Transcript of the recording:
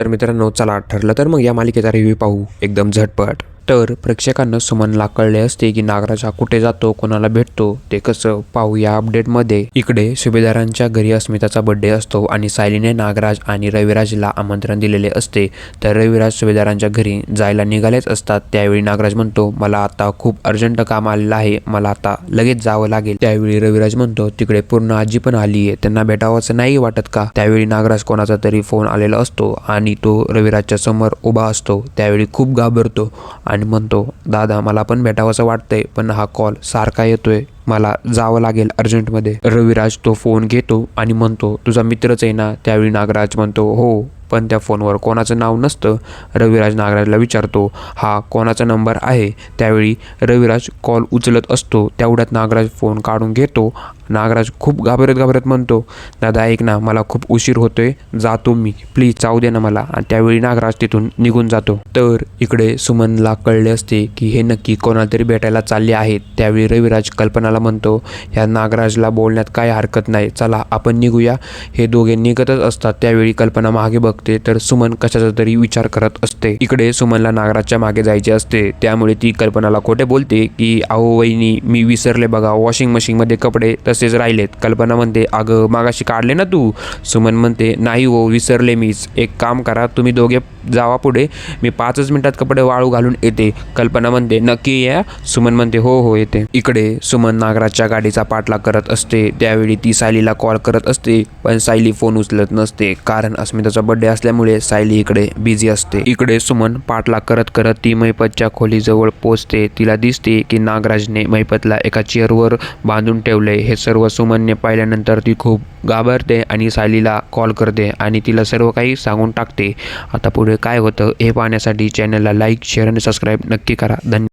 तर मित्रांनो, चला ठरलं तर मग या मालिकेचा रिव्ह्यू पाहू एकदम झटपट. तर प्रेक्षकांना सुमनला कळले असते की नागराज हा कुठे जातो, कोणाला भेटतो, ते कसं पाहू या अपडेटमध्ये. इकडे सुभेदारांच्या घरी अस्मिताचा बर्थडे असतो आणि सायलीने नागराज आणि रविराजला आमंत्रण दिलेले असते. तर रविराज सुभेदारांच्या घरी जायला निघालेच असतात. त्यावेळी नागराज म्हणतो, मला आता खूप अर्जंट काम आलेलं आहे, मला आता लगेच जावं लागेल. त्यावेळी रविराज म्हणतो, तिकडे पूर्ण आजी पण आली आहे, त्यांना भेटावंच नाही वाटत का? त्यावेळी नागराज कोणाचा तरी फोन आलेला असतो आणि तो रविराजच्या समोर उभा असतो. त्यावेळी खूप घाबरतो आणि म्हणतो, दादा मला पण भेटावंसं वाटतंय, पण हा कॉल सारखा येतोय, मला जावं लागेल अर्जंटमध्ये. रविराज तो फोन घेतो आणि म्हणतो, तुझा मित्रच आहे ना? त्यावेळी नागराज म्हणतो, हो, पण त्या फोनवर कोणाचं नाव नसतं. रविराज नागराजला विचारतो, हा कोणाचा नंबर आहे? त्यावेळी रविराज कॉल उचलत असतो. तेवढ्यात नागराज फोन काढून घेतो. नागराज खूप घाबरत म्हणतो, दादा ऐक ना, मला खूप उशीर होतोय, जातो मी, प्लीज जाऊ दे ना मला. आणि त्यावेळी नागराज तिथून निघून जातो. तर इकडे सुमनला कळले असते की हे नक्की कोणाला तरी भेटायला चालले आहेत. त्यावेळी रविराज कल्पनाला म्हणतो, ह्या नागराजला बोलण्यात काय हरकत नाही, चला आपण निघूया. हे दोघे निघतच असतात. त्यावेळी कल्पना मागे बघते तर सुमन कशाचा तरी विचार करत असते. इकडे सुमनला नागराजच्या मागे जायचे असते. त्यामुळे ती कल्पनाला खोटे बोलते की अहो वहिनी, मी विसरले बघा, वॉशिंग मशीनमध्ये कपडे तसेच राहिलेत. कल्पना म्हणते, अगं मागाशी काढले ना तू? सुमन म्हणते, नाही हो, विसरले मीच. एक काम करा, तुम्ही दोघे जावा पुढे, मी 5 मिनिटात कपडे वाळू घालून येते. कल्पना म्हणते, नक्की या? सुमन म्हणते, हो हो येते. इकडे सुमन नागराजच्या गाडीचा पाठलाग करत असते. त्यावेळी ती सायलीला कॉल करत असते, पण सायली फोन उचलत नसते, कारण अस्मिताचा बर्थडे असल्यामुळे सायली इकडे बिझी असते. इकडे सुमन पाठलाग करत करत ती महिपतच्या खोलीजवळ पोहोचते. तिला दिसते की नागराजने महिपतला एका चेअरवर बांधून ठेवले. हे सर्व सुमनने पाहिल्यानंतर ती खूप घाबरते आणि सायलीला कॉल करते आणि तिला सर्व काही सांगून टाकते. आता पुढे काय होतं हे पाहण्यासाठी चॅनलला लाईक, शेअर आणि सबस्क्राईब नक्की करा. धन्यवाद.